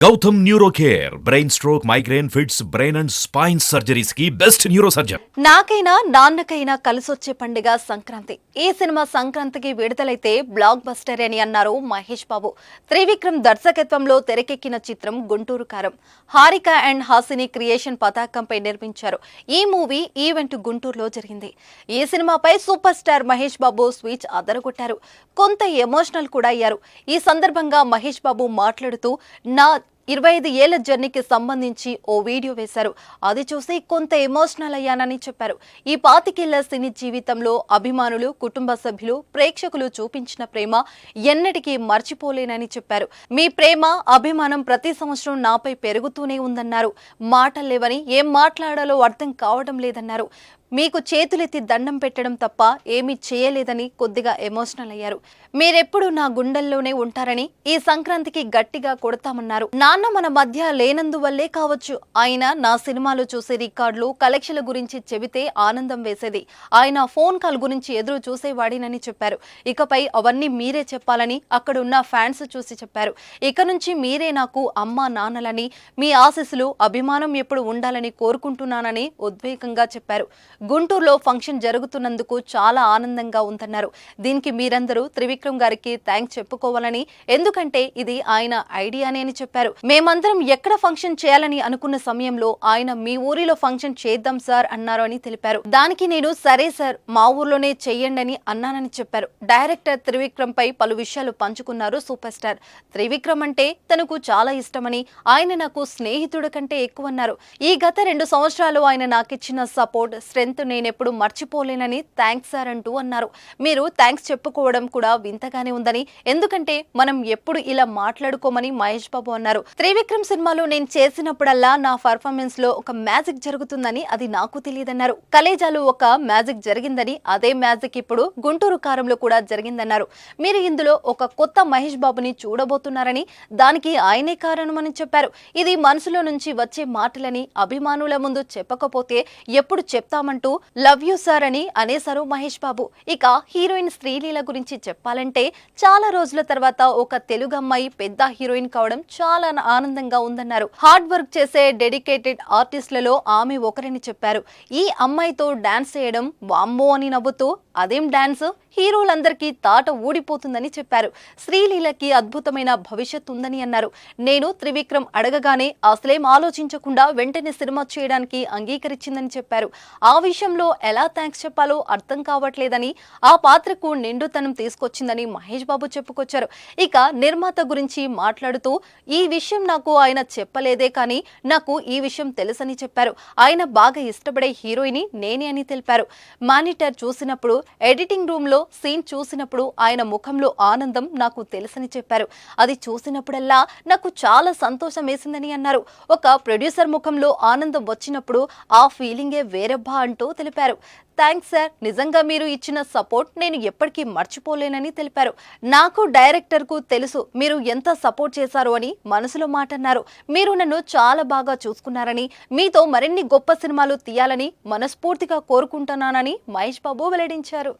Gautam neuro care brain stroke migraine fits brain and spine surgeries కి best neuro surgeon. నాకైనా నాన్నకైనా కలిసొచ్చే పండుగ సంక్రాంతి. ఈ సినిమా సంక్రాంతికి విడుదలైతే బ్లాక్ బస్టర్ అని అన్నారు మహేష్ బాబు. త్రివిక్రమ్ దర్శకత్వంలో తెరకెక్కిన చిత్రం గుంటూరు కారం. హారిక అండ్ హాసిని క్రియేషన్ పతాకంపై నిర్మించారు. ఈ మూవీ ఈవెంట్ గుంటూరులో జరిగింది. ఈ సినిమాపై super star Mahesh Babu speech అదరగొట్టారు. కొంత ఎమోషనల్ కూడా అయ్యారు. ఈ సందర్భంగా మహేష్ బాబు మాట్లాడుతూ నా 25 ఏళ్ల జర్నీకి సంబంధించి ఓ వీడియో వేశారు. అది చూసి కొంత ఎమోషనల్ అయ్యానని చెప్పారు. ఈ 25 ఏళ్ల సినీ జీవితంలో అభిమానులు, కుటుంబ సభ్యులు, ప్రేక్షకులు చూపించిన ప్రేమ ఎన్నటికీ మర్చిపోలేనని చెప్పారు. మీ ప్రేమ, అభిమానం ప్రతి సంవత్సరం నాపై పెరుగుతూనే ఉందన్నారు. మాటలు లేవని, ఏం మాట్లాడాలో అర్థం కావడం లేదన్నారు. మీకు చేతులెత్తి దండం పెట్టడం తప్ప ఏమీ చేయలేదని కొద్దిగా ఎమోషనల్ అయ్యారు. మీరెప్పుడు నా గుండెల్లోనే ఉంటారని, ఈ సంక్రాంతికి గట్టిగా కొడతామన్నారు. నాన్న మన మధ్య లేనందువల్లే కావచ్చు, ఆయన నా సినిమాలు చూసే రికార్డులు, కలెక్షన్ల గురించి చెబితే ఆనందం వేసేది. ఆయన ఫోన్ కాల్ గురించి ఎదురు చూసేవాడినని చెప్పారు. ఇకపై అవన్నీ మీరే చెప్పాలని అక్కడున్న ఫ్యాన్స్ చూసి చెప్పారు. ఇక నుంచి మీరే నాకు అమ్మా నాన్నలని, మీ ఆశీస్సులు, అభిమానం ఎప్పుడు ఉండాలని కోరుకుంటున్నానని ఉద్వేగంగా చెప్పారు. గుంటూరులో ఫంక్షన్ జరుగుతున్నందుకు చాలా ఆనందంగా ఉందన్నారు. దీనికి మీరందరూ త్రివిక్రమ్ గారికి థ్యాంక్స్ చెప్పుకోవాలని, ఎందుకంటే ఇది ఆయన ఐడియానే అని చెప్పారు. మేమందరం ఎక్కడ ఫంక్షన్ చేయాలని అనుకున్న సమయంలో ఆయన మీ ఊరిలో ఫంక్షన్ చేద్దాం సార్ అన్నారు అని తెలిపారు. దానికి నేను సరే సార్ మా ఊర్లోనే చెయ్యండి అని అన్నానని చెప్పారు. డైరెక్టర్ త్రివిక్రమ్ పై పలు విషయాలు పంచుకున్నారు సూపర్ స్టార్. త్రివిక్రమ్ అంటే తనకు చాలా ఇష్టమని, ఆయన నాకు స్నేహితుడి కంటే ఎక్కువన్నారు. ఈ గత 2 సంవత్సరాలు ఆయన నాకిచ్చిన సపోర్ట్, స్ట్రెంత్ నేనెప్పుడు మర్చిపోలేనని థ్యాంక్స్ సార్ అంటూ అన్నారు. మీరు థ్యాంక్స్ చెప్పుకోవడం కూడా వింతగానే ఉందని, ఎందుకంటే మనం ఎప్పుడు ఇలా మాట్లాడుకోమని మహేష్ బాబు అన్నారు. త్రివిక్రమ్ సినిమాలో నేను చేసినప్పుడల్లా నా పర్ఫార్మెన్స్ లో ఒక మ్యాజిక్ జరుగుతుందని అది నాకు తెలియదన్నారు. కలేజాలు ఒక మ్యాజిక్ జరిగిందని, అదే మ్యాజిక్ ఇప్పుడు గుంటూరు కారంలో కూడా జరిగిందన్నారు. మీరు ఇందులో ఒక కొత్త మహేష్ బాబుని చూడబోతున్నారని, దానికి ఆయనే కారణమని చెప్పారు. ఇది మనసులో నుంచి వచ్చే మాటలని అభిమానుల ముందు చెప్పకపోతే ఎప్పుడు చెప్తామంటూ లవ్ యూ సార్ అని అనేశారు మహేష్ బాబు. ఇక హీరోయిన్ శ్రీలీల గురించి చెప్పాలంటే, చాలా రోజుల తర్వాత ఒక తెలుగు అమ్మాయి పెద్ద హీరోయిన్ కావడం చాలా ఆనందంగా ఉందన్నారు. హార్డ్ వర్క్ చేసే డెడికేటెడ్ ఆర్టిస్టులలో ఆమె ఒకరని చెప్పారు. ఈ అమ్మాయితో డాన్స్ చేయడం వామ్మో అని నవ్వుతూ, అదేం డాన్స్, హీరోలందరికీ తాట ఊడిపోతుందని చెప్పారు. శ్రీలీలకి అద్భుతమైన భవిష్యత్తు ఉందని అన్నారు. నేను త్రివిక్రమ్ అడగగానే అసలేం ఆలోచించకుండా వెంటనే సినిమా చేయడానికి అంగీకరించిందని చెప్పారు. ఆ విషయంలో ఎలా థ్యాంక్స్ చెప్పాలో అర్థం కావట్లేదని, ఆ పాత్రకు నిండుతనం తీసుకొచ్చిందని మహేష్ బాబు చెప్పుకొచ్చారు. ఇక నిర్మాత గురించి మాట్లాడుతూ, ఈ విషయం నాకు ఆయన చెప్పలేదే కానీ నాకు ఈ విషయం తెలుసని చెప్పారు. ఆయన బాగా ఇష్టపడే హీరోయిన్ నేనే అని తెలిపారు. మానిటర్ చూసినప్పుడు, ఎడిటింగ్ రూమ్ లో సీన్ చూసినప్పుడు ఆయన ముఖంలో ఆనందం నాకు తెలుసని చెప్పారు. అది చూసినప్పుడల్లా నాకు చాలా సంతోషం వేసిందని అన్నారు. ఒక ప్రొడ్యూసర్ ముఖంలో ఆనందం వచ్చినప్పుడు ఆ ఫీలింగే వేరబ్బా అంటూ తెలిపారు. థ్యాంక్స్ సార్, నిజంగా మీరు ఇచ్చిన సపోర్ట్ నేను ఎప్పటికీ మర్చిపోలేనని తెలిపారు. నాకు డైరెక్టర్కు తెలుసు మీరు ఎంత సపోర్ట్ చేశారు అని మనసులో మాట అన్నారు. మీరు నన్ను చాలా బాగా చూసుకున్నారని, మీతో మరిన్ని గొప్ప సినిమాలు తీయాలని మనస్ఫూర్తిగా కోరుకుంటున్నానని మహేష్ బాబు వెల్లడించారు.